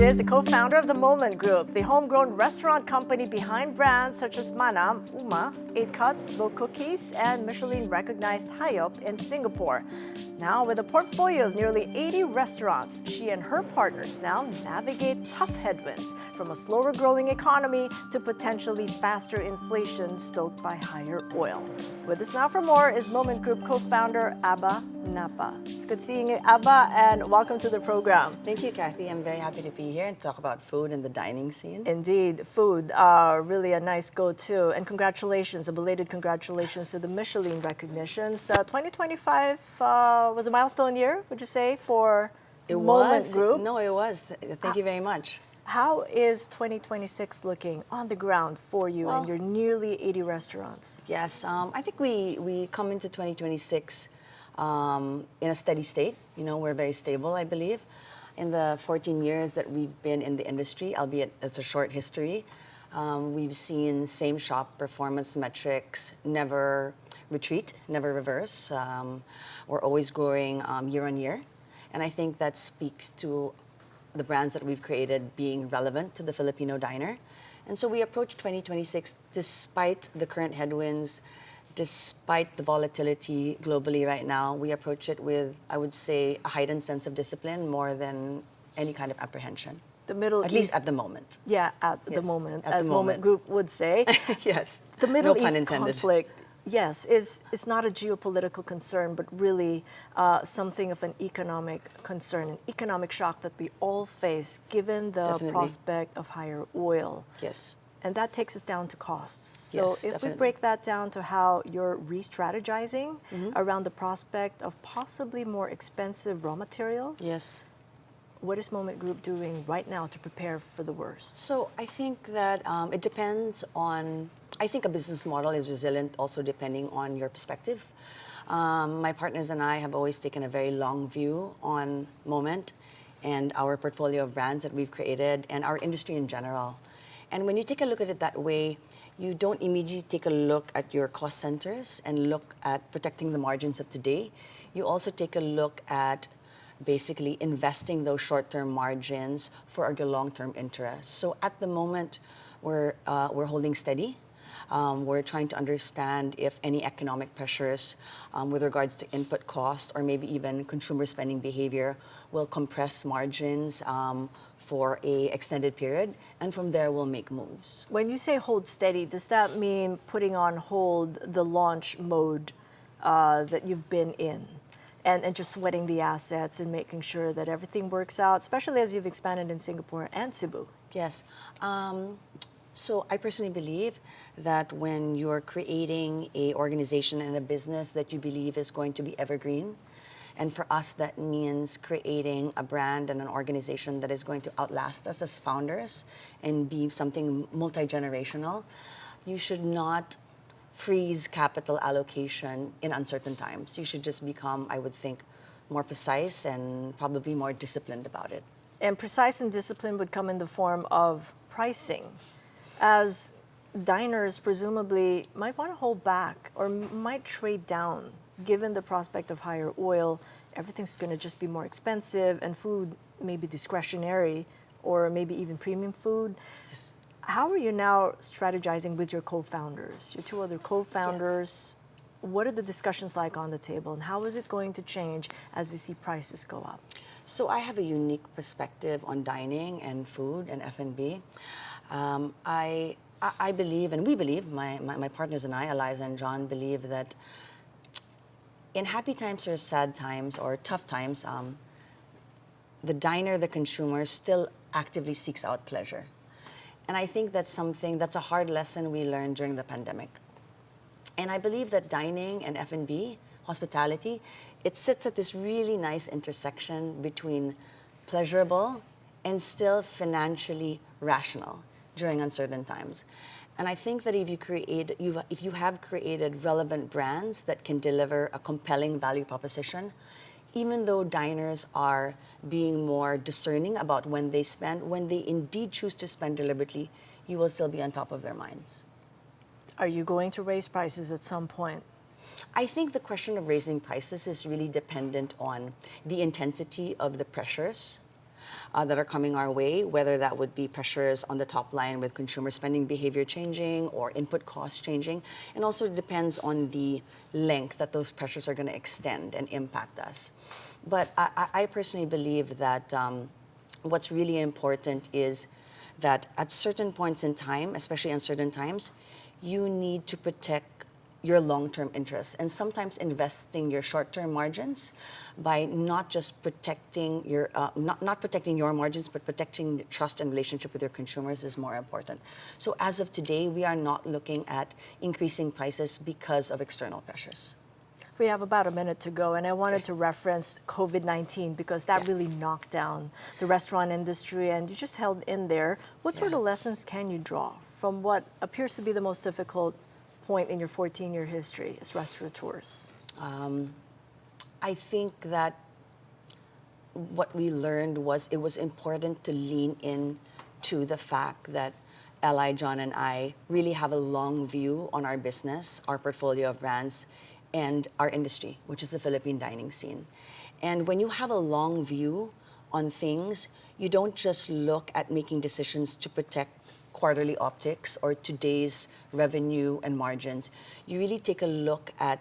is the co-founder of the Moment Group, the homegrown restaurant company behind brands such as Manam, Uma, 8 Cuts, Bo Cookies, and Michelin-recognized Hayop in Singapore. Now, with a portfolio of nearly 80 restaurants, she and her partners now navigate tough headwinds, from a slower-growing economy to potentially faster inflation stoked by higher oil. With us now for more is Moment Group co-founder Abba Napa. It's good seeing you, Abba, and welcome to the program. Thank you, Kathy. I'm very happy to be here and talk about food and the dining scene. Indeed, food are really a nice go-to. And congratulations, a belated congratulations to the Michelin recognitions. 2025 was a milestone year, would you say, for Moment Group? No, it was. Thank you very much. How is 2026 looking on the ground for you and your nearly 80 restaurants? Yes, I think we come into 2026 in a steady state. You know, we're very stable, I believe. In the 14 years that we've been in the industry, albeit it's a short history, we've seen same shop performance metrics never retreat, never reverse. We're always growing year on year. And I think that speaks to the brands that we've created being relevant to the Filipino diner. And so we approach 2026 despite the current headwinds, despite the volatility globally right now. We approach it with, I would say, a heightened sense of discipline more than any kind of apprehension. The Middle At East, least at the moment. Yeah, at the moment, as Moment Group would say. Yes. The Middle No pun East intended. conflict, yes, is not a geopolitical concern, but really something of an economic concern, an economic shock that we all face given the Definitely. prospect of higher oil. Yes. And that takes us down to costs. So Yes, if definitely. we break that down to how you're re-strategizing around the prospect of possibly more expensive raw materials, Yes. what is Moment Group doing right now to prepare for the worst? So I think that it depends on, I think a business model is resilient also depending on your perspective. My partners and I have always taken a very long view on Moment and our portfolio of brands that we've created and our industry in general. And when you take a look at it that way, you don't immediately take a look at your cost centers and look at protecting the margins of today. You also take a look at basically investing those short-term margins for your long-term interests. So at the moment, we're holding steady. We're trying to understand if any economic pressures with regards to input costs or maybe even consumer spending behavior will compress margins for a extended period, and from there we'll make moves. When you say hold steady, does that mean putting on hold the launch mode that you've been in and just sweating the assets and making sure that everything works out, especially as you've expanded in Singapore and Cebu? Yes. So I personally believe that when you're creating an organization and a business that you believe is going to be evergreen, and for us that means creating a brand and an organization that is going to outlast us as founders and be something multi-generational, you should not freeze capital allocation in uncertain times. You should just become, I would think, more precise and probably more disciplined about it. And precise and discipline would come in the form of pricing, as diners presumably might want to hold back or might trade down given the prospect of higher oil. Everything's going to just be more expensive, and food may be discretionary or maybe even premium food. Yes. How are you now strategizing with your co-founders, your two other co-founders? Yeah. What are the discussions like on the table, and how is it going to change as we see prices go up? So I have a unique perspective on dining and food and F&B. I believe, and we believe, my partners and I, Eliza and John, believe that in happy times or sad times or tough times, the diner, the consumer, still actively seeks out pleasure. And I think that's a hard lesson we learned during the pandemic. And I believe that dining and F&B, hospitality, it sits at this really nice intersection between pleasurable and still financially rational during uncertain times. And I think that if you have created relevant brands that can deliver a compelling value proposition, even though diners are being more discerning about when they spend, when they indeed choose to spend deliberately, you will still be on top of their minds. Are you going to raise prices at some point? I think the question of raising prices is really dependent on the intensity of the pressures. that are coming our way, whether that would be pressures on the top line with consumer spending behavior changing or input costs changing. And also it depends on the length that those pressures are going to extend and impact us. But I personally believe that what's really important is that at certain points in time, especially in certain times, you need to protect your long-term interests, and sometimes investing your short-term margins by not just protecting your not protecting your margins, but protecting the trust and relationship with your consumers is more important. So as of today, we are not looking at increasing prices because of external pressures. We have about a minute to go, and I wanted to reference COVID-19 because that really knocked down the restaurant industry, and you just held in there. What sort of lessons can you draw from what appears to be the most difficult point in your 14-year history as restaurateurs? I think that what we learned was it was important to lean in to the fact that Eli, John, and I really have a long view on our business, our portfolio of brands, and our industry, which is the Philippine dining scene. And when you have a long view on things, you don't just look at making decisions to protect quarterly optics or today's revenue and margins. You really take a look at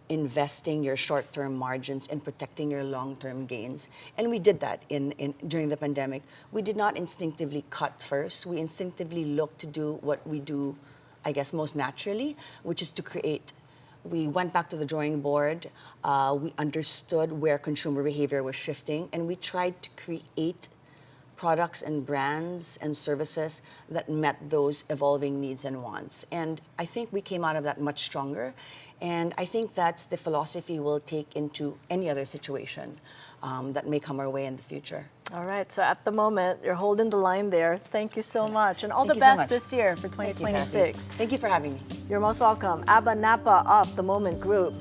investing your short-term margins and protecting your long-term gains. And we did that during the pandemic. We did not instinctively cut first. We instinctively looked to do what we do, I guess, most naturally, which is to create. We went back to the drawing board. We understood where consumer behavior was shifting, and we tried to create products and brands and services that met those evolving needs and wants. And I think we came out of that much stronger. And I think that's the philosophy we'll take into any other situation that may come our way in the future. All right, so at the moment, you're holding the line there. Thank you so much, and all Thank the you so best much. this year for 2026. Thank you for having me. You're most welcome. Abba Napa of the Moment Group.